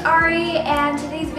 Ari, and in today's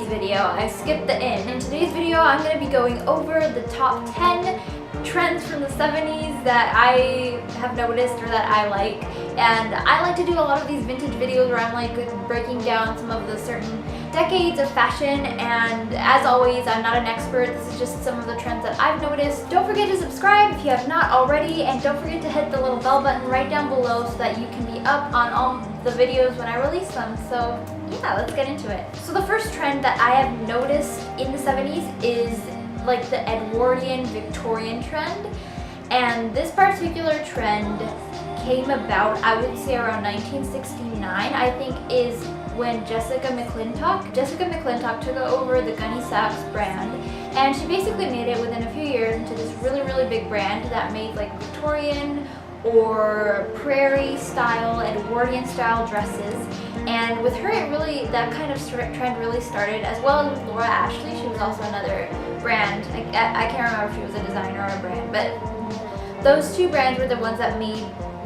video, I skipped the in. In today's video, I'm going to be going over the top 10 trends from the 70s that I have noticed or that I like. And I like to do a lot of these vintage videos where I'm like breaking down some of the certain decades of fashion, and as always, I'm not an expert. This is just some of the trends that I've noticed. Don't forget to subscribe if you have not already, and don't forget to hit the little bell button right down below so that you can be up on all the videos when I release them. So yeah, let's get into it. So the first trend that I have noticed in the 70s is like the Edwardian Victorian trend, and this particular trend came about, I would say, around 1969, I think, is when Jessica McClintock took over the Gunny Sacks brand, and she basically made it within a few years into this really big brand that made like Victorian or prairie style, Edwardian style dresses. And with her, it really, that kind of trend really started, as well as with Laura Ashley. She was also another brand. I can't remember if she was a designer or a brand, but those two brands were the ones that made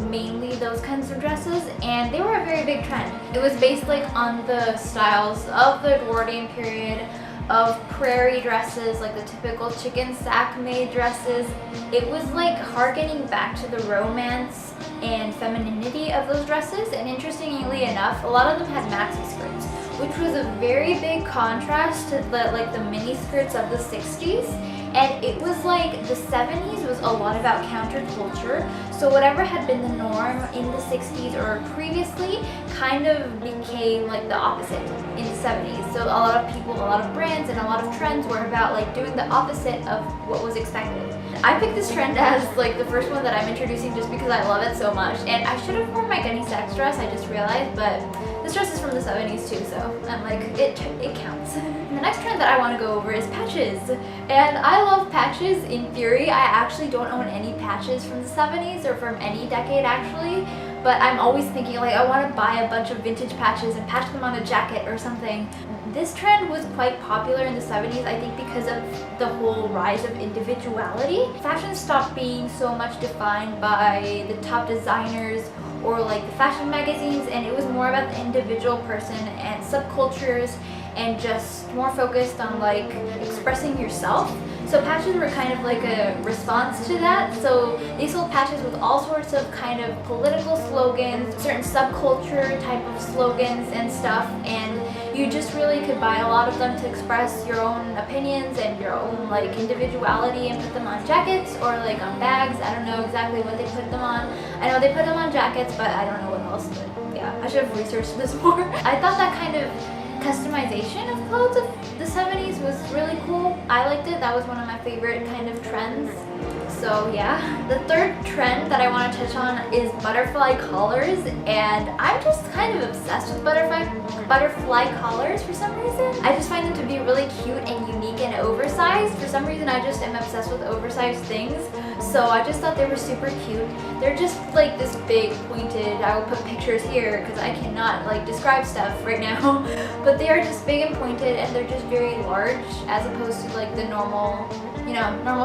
mainly those kinds of dresses, and they were a very big trend. It was based like on the styles of the Edwardian period of prairie dresses, like the typical chicken sack made dresses. It was like harkening back to the romance and femininity of those dresses, and interestingly enough, a lot of them had maxi skirts, which was a very big contrast to the mini skirts of the 60s. And it was like the 70s was a lot about counterculture, so whatever had been the norm in the 60s or previously kind of became like the opposite in the 70s. So a lot of people, a lot of brands, and a lot of trends were about like doing the opposite of what was expected. I picked this trend as like the first one that I'm introducing just because I love it so much, and I should have worn my Gunny Sacks dress, I just realized, but this dress is from the 70s too, so I'm like, it counts. The next trend that I want to go over is patches, and I love patches in theory. I actually don't own any patches from the 70s or from any decade actually, but I'm always thinking like I want to buy a bunch of vintage patches and patch them on a jacket or something. This trend was quite popular in the 70s, I think, because of the whole rise of individuality. Fashion stopped being so much defined by the top designers or like the fashion magazines, and it was more about the individual person and subcultures, and just more focused on like expressing yourself. So patches were kind of like a response to that. So they sold patches with all sorts of kind of political slogans, certain subculture type of slogans and stuff, and you just really could buy a lot of them to express your own opinions and your own like individuality, and put them on jackets or like on bags. I don't know exactly what they put them on. I know they put them on jackets, but I don't know what else. But yeah, I should have researched this more. I thought that kind of customization of clothes of the 70s was really cool. I liked it. That was one of my favorite kind of trends. So yeah. The third trend that I want to touch on is butterfly collars, and I'm just kind of obsessed with butterfly collars for some reason. I just find them to be really cute and unique and oversized. For some reason, I just am obsessed with oversized things. So I just thought they were super cute. They're just like this big pointed, I will put pictures here because I cannot like describe stuff right now, but they are just big and pointed, and they're just very large as opposed to like the normal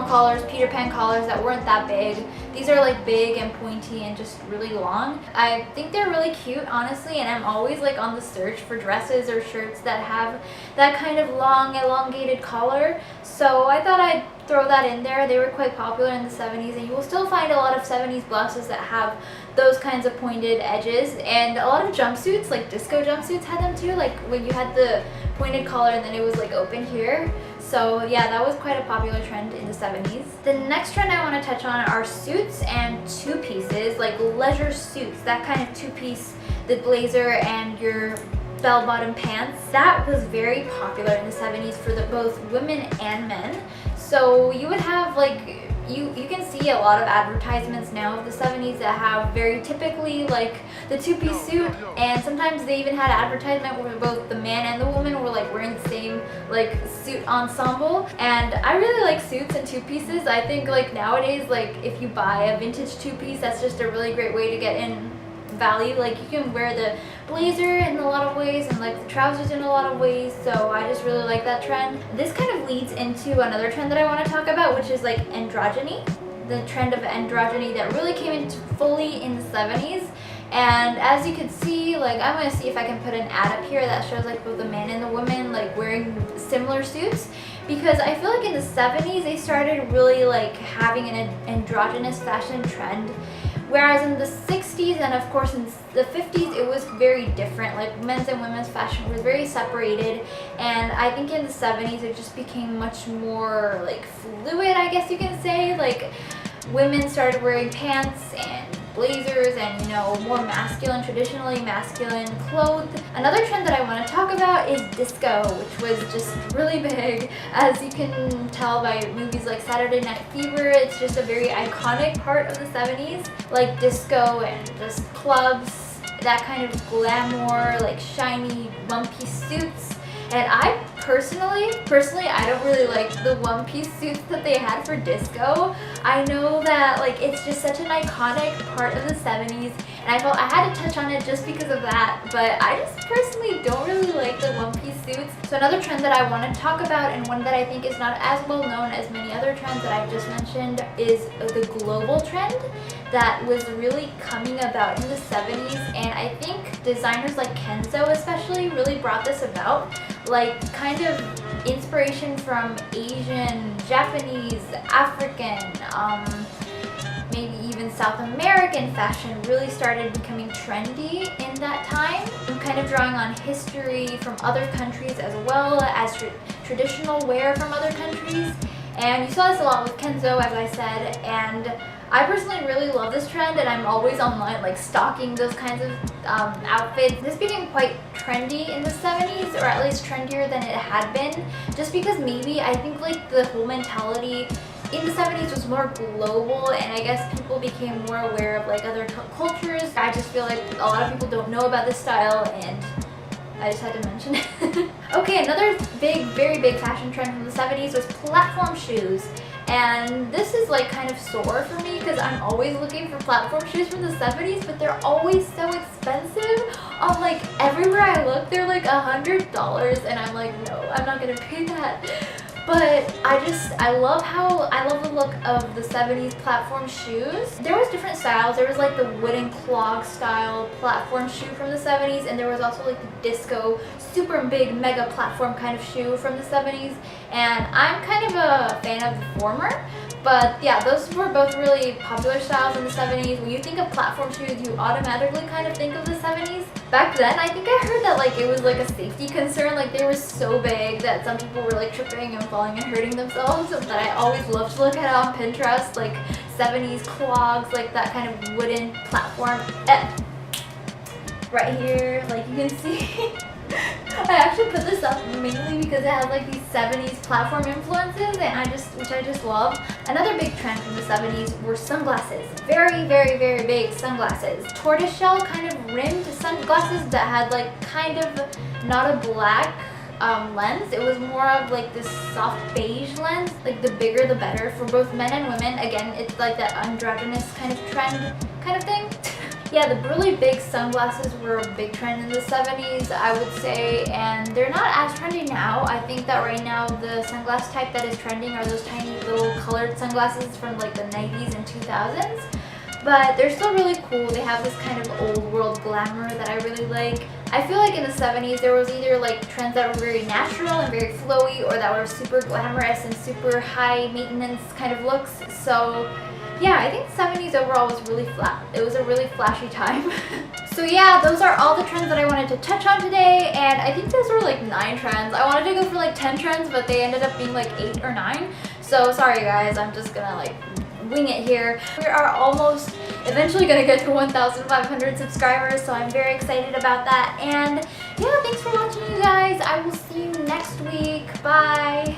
collars, Peter Pan collars that weren't that big. These are like big and pointy and just really long. I think they're really cute, honestly, and I'm always like on the search for dresses or shirts that have that kind of long, elongated collar. So I thought I'd throw that in there. They were quite popular in the 70s, and you will still find a lot of 70s blouses that have those kinds of pointed edges, and a lot of jumpsuits, like disco jumpsuits, had them too, like when you had the pointed collar and then it was like open here. So yeah, that was quite a popular trend in the 70s. The next trend I want to touch on are suits and two-pieces, like leisure suits, that kind of two-piece, the blazer and your bell-bottom pants. That was very popular in the 70s for both women and men. So you would have like, you can see a lot of advertisements now of the 70s that have very typically like the two-piece suit, and sometimes they even had advertisement where both the man and the woman were like wearing the same like suit ensemble. And I really like suits and two-pieces. I think like nowadays, like if you buy a vintage two-piece, that's just a really great way to get in value. Like you can wear the blazer in a lot of ways and like the trousers in a lot of ways, so I just really like that trend. This kind of leads into another trend that I want to talk about, which is like androgyny. The trend of androgyny that really came into fully in the 70s, and as you can see, actually, like, I'm gonna see if I can put an ad up here that shows like both the man and the woman like wearing similar suits, because I feel like in the 70s they started really like having an androgynous fashion trend, whereas in the 60s and of course in the 50s it was very different. Like men's and women's fashion was very separated, and I think in the 70s it just became much more like fluid, I guess you can say. Like women started wearing pants and blazers and, you know, more masculine, traditionally masculine clothes. Another trend that I want to talk about is disco, which was just really big. As you can tell by movies like Saturday Night Fever, it's just a very iconic part of the 70s. Like disco and just clubs, that kind of glamour, like shiny one-piece suits. And I personally, I don't really like the one-piece suits that they had for disco. I know that like it's just such an iconic part of the 70s, and I felt I had to touch on it just because of that, but I just personally don't really like the one-piece suits. So another trend that I want to talk about, and one that I think is not as well known as many other trends that I've just mentioned, is the global trend that was really coming about in the 70s, and I think designers like Kenzo especially really brought this about. Like kind of inspiration from Asian, Japanese, African, maybe even South American fashion really started becoming trendy in that time. I'm kind of drawing on history from other countries as well as traditional wear from other countries. And you saw this a lot with Kenzo, as I said, and I personally really love this trend, and I'm always online like stalking those kinds of outfits. This became quite trendy in the 70s, or at least trendier than it had been, just because maybe I think like the whole mentality in the 70s was more global, and I guess people became more aware of like other cultures. I just feel like a lot of people don't know about this style, and I just had to mention it. Okay, another big, very big fashion trend from the 70s was platform shoes. And this is like kind of sore for me because I'm always looking for platform shoes from the 70s, but they're always so expensive. Like everywhere I look, they're like $100, and I'm like, no, I'm not gonna pay that. But I love the look of the 70s platform shoes. There was different styles. There was like the wooden clog style platform shoe from the 70s, and there was also like the disco super big mega platform kind of shoe from the 70s. And I'm kind of a fan of the former. But yeah, those were both really popular styles in the 70s. When you think of platform shoes, you automatically kind of think of the 70s. Back then, I think I heard that like it was like a safety concern. Like they were so big that some people were like tripping and falling and hurting themselves. That I always love to look at it on Pinterest, like 70s clogs, like that kind of wooden platform. Right here, like you can see. I actually put this up mainly because it has like these 70s platform influences, and which I just love. Another big trend from the 70s were sunglasses. Very, very, very big sunglasses. Tortoiseshell kind of rimmed sunglasses that had like kind of not a black lens. It was more of like this soft beige lens. Like the bigger the better for both men and women. Again, it's like that androgynous kind of trend kind of thing. Yeah, the really big sunglasses were a big trend in the 70s, I would say, and they're not as trendy now. I think that right now the sunglass type that is trending are those tiny little colored sunglasses from like the 90s and 2000s. But they're still really cool. They have this kind of old world glamour that I really like. I feel like in the 70s there was either like trends that were very natural and very flowy, or that were super glamorous and super high maintenance kind of looks. So yeah, I think the 70s overall was really flat. It was a really flashy time. So yeah, those are all the trends that I wanted to touch on today, and I think those were like 9 trends. I wanted to go for like 10 trends, but they ended up being like 8 or 9. So sorry guys, I'm just gonna like wing it here. We are almost eventually gonna get to 1,500 subscribers, so I'm very excited about that. And yeah, thanks for watching you guys. I will see you next week. Bye.